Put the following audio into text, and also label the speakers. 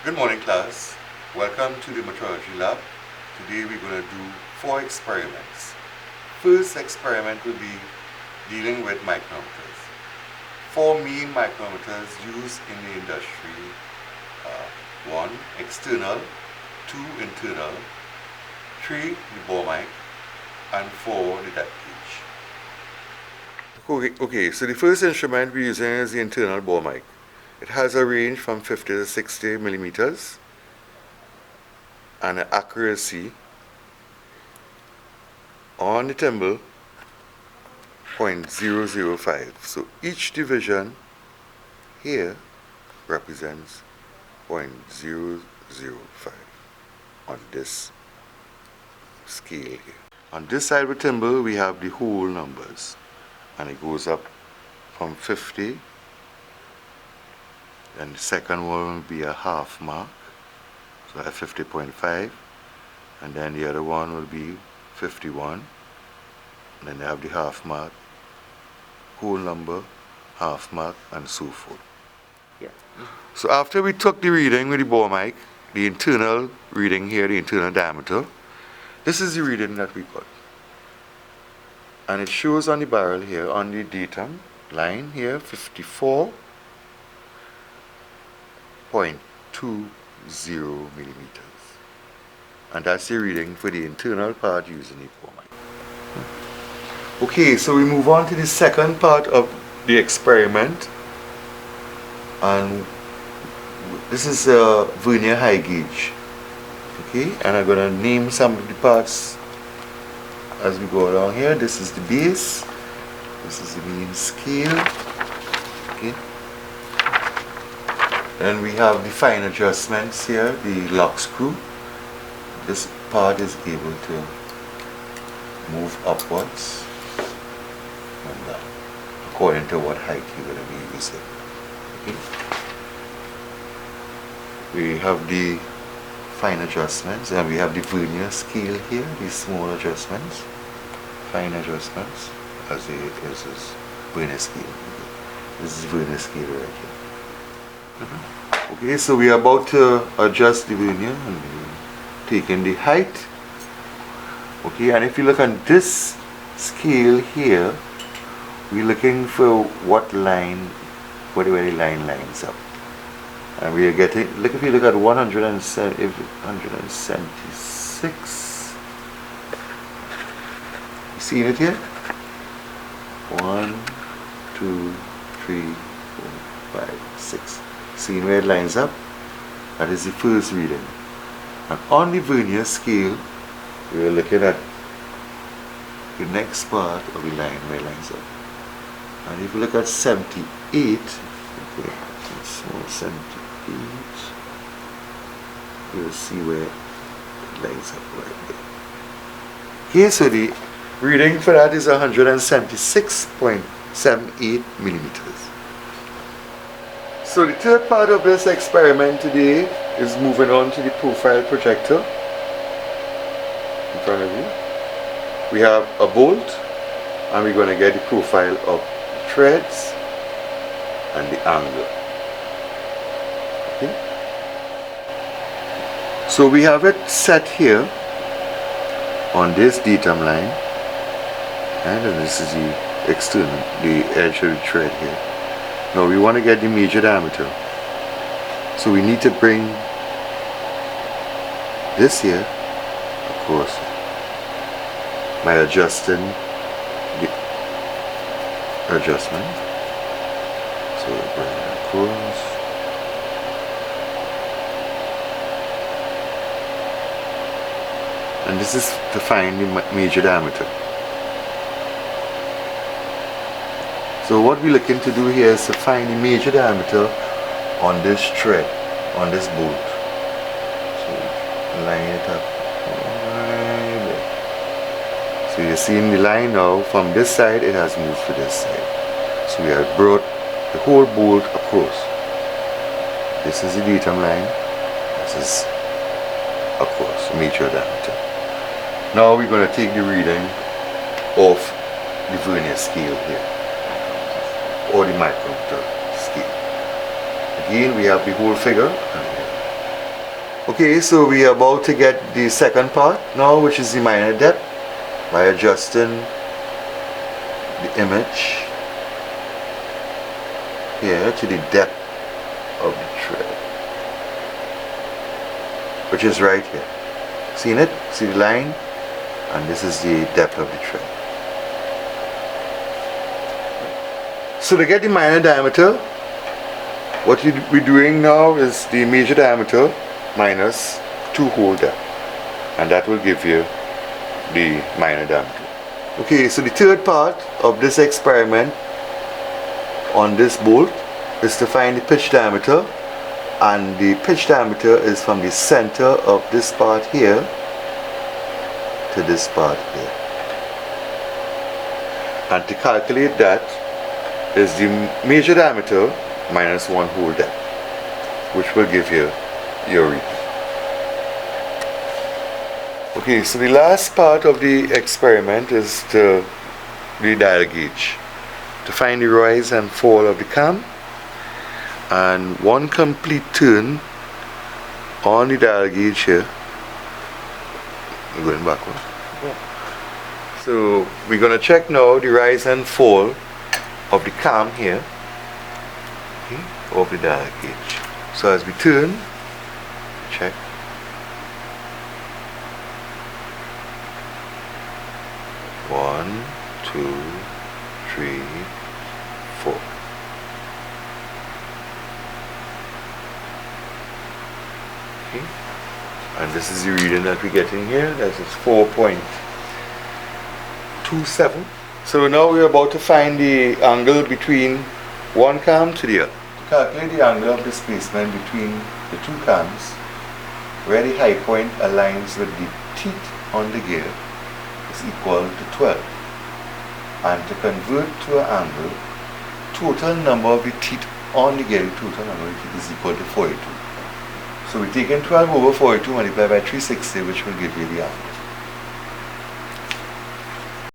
Speaker 1: Good morning, class. Welcome to the Metrology Lab. Today we're going to do 4 experiments. First experiment will be dealing with micrometers. 4 main micrometers used in the industry. 1 external, 2 internal, 3 the bore mic, and 4 the depth gauge. Okay, so the first instrument we're using is the internal bore mic. It has a range from 50 to 60 millimeters and an accuracy on the thimble 0.005. So each division here represents 0.005 on this scale here. On this side of the thimble we have the whole numbers, and it goes up from 50. And the second one will be a half mark, so at 50.5, and then the other one will be 51, and then they have the half mark, whole number, half mark, and so forth.
Speaker 2: Yeah.
Speaker 1: So after we took the reading with the bore mic, the internal reading here, the internal diameter, this is the reading that we got. And it shows on the barrel here, on the datum line here, 54.20 millimeters, and that's the reading for the internal part using the bore mic. Okay, so we move on to the second part of the experiment, and this is a vernier high gauge. Okay, and I'm going to name some of the parts as we go along here. This is the base, this is the main scale. Okay. Then we have the fine adjustments here, the lock screw. This part is able to move upwards and down according to what height you're going to be using. Okay. We have the fine adjustments, and we have the vernier scale here, these small adjustments, fine adjustments, as it is vernier scale. This is vernier scale right here. Okay, so we are about to adjust the vernier and taking the height. Okay, and if you look on this scale here, we're looking for what line, where the line lines up. And we are getting, look, if you look at 176, you see it here? 1, 2, 3, 4, 5, 6. Seeing where it lines up? That is the first reading. And on the vernier scale, we are looking at the next part of the line where it lines up. And if you look at 78, okay, so 78, you'll see where it lines up right there. Okay, so the reading for that is 176.78 millimeters. So the third part of this experiment today is moving on to the profile projector in front of you. We have a bolt, and we're going to get the profile of the threads and the angle. Okay. So we have it set here on this datum line, and then this is the external, the edge of the thread here. Now we want to get the major diameter, so we need to bring this here, of course, by adjusting the adjustment. So we bring it across, and this is to find the major diameter. So what we're looking to do here is to find the major diameter on this thread, on this bolt. So line it up right there. So you're seeing the line now. From this side it has moved to this side. So we have brought the whole bolt across. This is the datum line. This is across, major diameter. Now we're going to take the reading of the vernier scale here, or the micrometer scale. Again, we have the whole figure, and Okay, so we are about to get the second part now, which is the minor depth, by adjusting the image here to the depth of the thread, which is right here. Seen it? See the line? And this is the depth of the thread. So to get the minor diameter, what we're doing now is the major diameter minus 2 hole depth, and that will give you the minor diameter. Okay, so the third part of this experiment on this bolt is to find the pitch diameter, and the pitch diameter is from the center of this part here to this part here. And to calculate that is the major diameter minus 1 hole depth, which will give you your reading. Okay, so the last part of the experiment is the dial gauge, to find the rise and fall of the cam, and one complete turn on the dial gauge here. We're going backward. So we're going to check now the rise and fall of the cam here, okay, of the dial gauge. So as we turn, check. One, two, three, four. Okay. And this is the reading that we're getting here. That is 4.27. So now we're about to find the angle between one cam to the other. To calculate the angle of displacement between the two cams, where the high point aligns with the teeth on the gear, is equal to 12. And to convert to an angle, total number of the teeth on the gear, the total number of the teeth is equal to 42. So we're taking 12 over 42 multiplied by 360, which will give you the angle.